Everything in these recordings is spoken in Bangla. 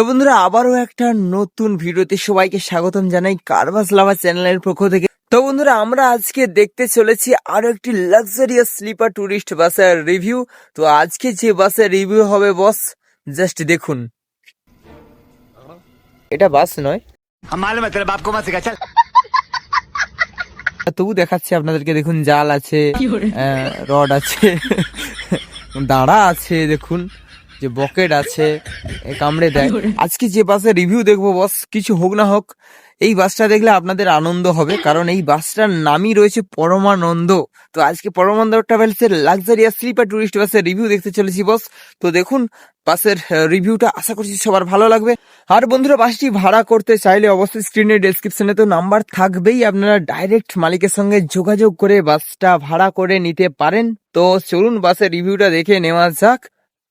তো বন্ধুরা আবারও একটা নতুন ভিডিওতে সবাইকে স্বাগতম জানাই কারবাস লাভার চ্যানেলের পক্ষ থেকে। তো বন্ধুরা আমরা আজকে দেখতে চলেছি আরো একটি লাক্সারিয়াস স্লিপার টুরিস্ট বাসের রিভিউ। তো আজকে যে বাসের রিভিউ হবে বস জাস্ট দেখুন। এটা বাস নয়, তবু দেখাচ্ছি আপনাদেরকে। দেখুন জাল আছে, রড আছে, দাঁড়া আছে, দেখুন যে বকেট আছে, কামড়ে দেয়। আজকে যে বাসের রিভিউ দেখবো বস, কিছু হোক না হোক এই বাসটা দেখলে আপনাদের আনন্দ হবে, কারণ এই বাসটার নামই রয়েছে পরমানন্দ। তো আজকে পরমানন্দ ট্রাভেলসের লাক্সারিয়াস স্লিপার টুরিস্ট বাসের রিভিউ দেখতে চলেছি বস। তো দেখুন বাসের রিভিউটা, আশা করছি সবার ভালো লাগবে। আর বন্ধুরা বাসটি ভাড়া করতে চাইলে অবশ্যই স্ক্রিনের ডেসক্রিপশনে তো নাম্বার থাকবেই, আপনারা ডাইরেক্ট মালিকের সঙ্গে যোগাযোগ করে বাসটা ভাড়া করে নিতে পারেন। তো চলুন বাসের রিভিউটা দেখে নেওয়া যাক।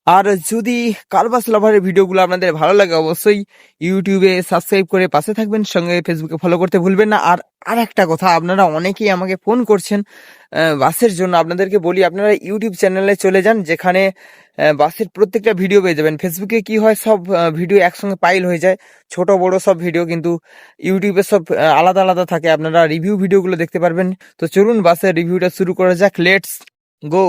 আর যদি কারবাস লাভারের ভিডিওগুলো আপনাদের ভালো লাগে অবশ্যই ইউটিউবে সাবস্ক্রাইব করে পাশে থাকবেন, সঙ্গে ফেসবুকে ফলো করতে ভুলবেন না। আর একটা কথা, আপনারা অনেকেই আমাকে ফোন করছেন বাসের জন্য, আপনাদেরকে বলি আপনারা ইউটিউব চ্যানেলে চলে যান, যেখানে বাসের প্রত্যেকটা ভিডিও পেয়ে যাবেন। ফেসবুকে কি হয়, সব ভিডিও একসঙ্গে পাইল হয়ে যায়, ছোট বড় সব ভিডিও, কিন্তু ইউটিউবে সব আলাদা আলাদা থাকে, আপনারা রিভিউ ভিডিওগুলো দেখতে পারবেন। তো চলুন বাসের রিভিউটা শুরু করা যাক, লেটস গো।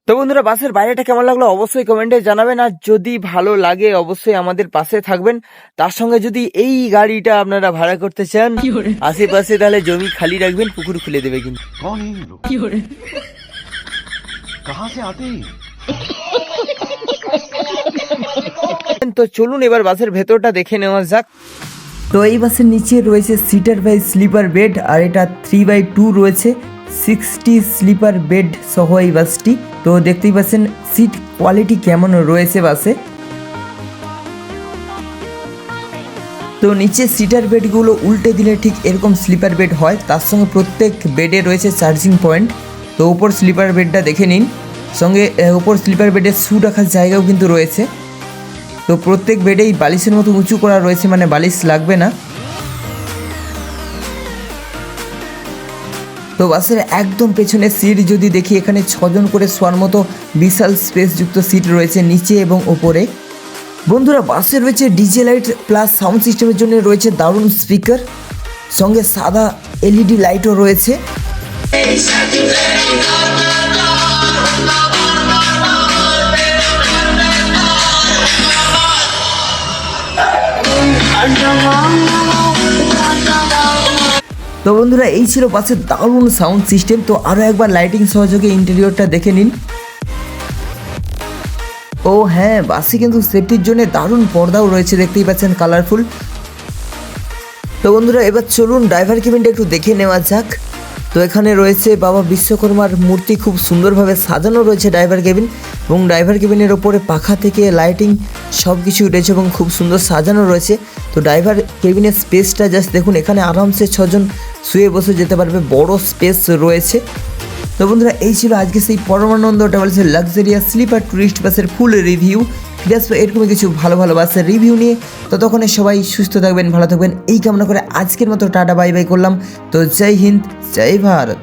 তো বন্ধুরা বাসের বাইরেটা কেমন লাগলো অবশ্যই কমেন্টে জানাবেন, আর যদি ভালো লাগে অবশ্যই আমাদের পাশে থাকবেন। তার সঙ্গে যদি এই গাড়িটা আপনারা ভাড়া করতে চান আশেপাশে, তাহলে জমি খালি রাখবেন, পুকুর খুলে দেবে কিন্তু। তো চলুন এবার বাসের ভেতরটা দেখে নেওয়া যাক। তো এই বাসের নিচে রয়েছে সিটার বাই স্লিপার বেড, আর এটা 3/2 রয়েছে, 60 স্লিপার বেড সহ এই বাসটি। তো দেখতেই পাচ্ছেন সিট কোয়ালিটি কেমন রয়েছে বাসে। তো নিচে সিটার বেডগুলো উল্টে দিলে ঠিক এরকম স্লিপার বেড হয়, তার সঙ্গে প্রত্যেক বেডে রয়েছে চার্জিং পয়েন্ট। তো উপর স্লিপার বেডটা দেখে নিন, সঙ্গে উপর স্লিপার বেডের শু রাখার জায়গাও কিন্তু রয়েছে। তো প্রত্যেক বেডেই বালিশের মতো উঁচু করা রয়েছে, মানে বালিশ লাগবে না। তো বাসের একদম পেছনে সিট যদি দেখি, এখানে 6 জন করে শোয়ার মতো বিশাল স্পেসযুক্ত সিট রয়েছে নিচে এবং ওপরে। বন্ধুরা বাসে রয়েছে ডিজে লাইট প্লাস সাউন্ড সিস্টেমের জন্য রয়েছে দারুণ স্পিকার, সঙ্গে সাদা এলইডি লাইটও রয়েছে। তো বন্ধুরা এই ছিল বাসের দারুণ সাউন্ড সিস্টেম। তো আরও একবার লাইটিং সহযোগে ইন্টেরিয়রটা দেখে নিন। ও হ্যাঁ, বাসে কিন্তু সেফটির জন্য দারুণ পর্দাও রয়েছে, দেখতেই পাচ্ছেন কালারফুল। তো বন্ধুরা এবার চলুন ড্রাইভার কেবিনটা একটু দেখে নেওয়া যাক। তো এখানে রয়েছে বাবা বিশ্বকর্মার মূর্তি, খুব সুন্দরভাবে সাজানো রয়েছে ড্রাইভার কেবিন, এবং ড্রাইভার কেবিনের ওপরে পাখা থেকে লাইটিং সব কিছু রয়েছে এবং খুব সুন্দর সাজানো রয়েছে। তো ড্রাইভার কেবিনের স্পেসটা জাস্ট দেখুন, এখানে আরামসে 6 জন শুয়ে বসে যেতে পারবে, বড় স্পেস রয়েছে। তো বন্ধুরা এই ছিল আজকে সেই পরমানন্দ ট্রাভেলসের লাক্সারিয়াস স্লিপার টুরিস্ট বাসের ফুল রিভিউ। ফিরে আসবো এরকমই কিছু ভালো ভালো বাসের রিভিউ নিয়ে। ততক্ষণে সবাই সুস্থ থাকবেন, ভালো থাকবেন এই কামনা করে আজকের মতো টাটা বাই বাই করলাম। তো জয় হিন্দ, জয় ভারত।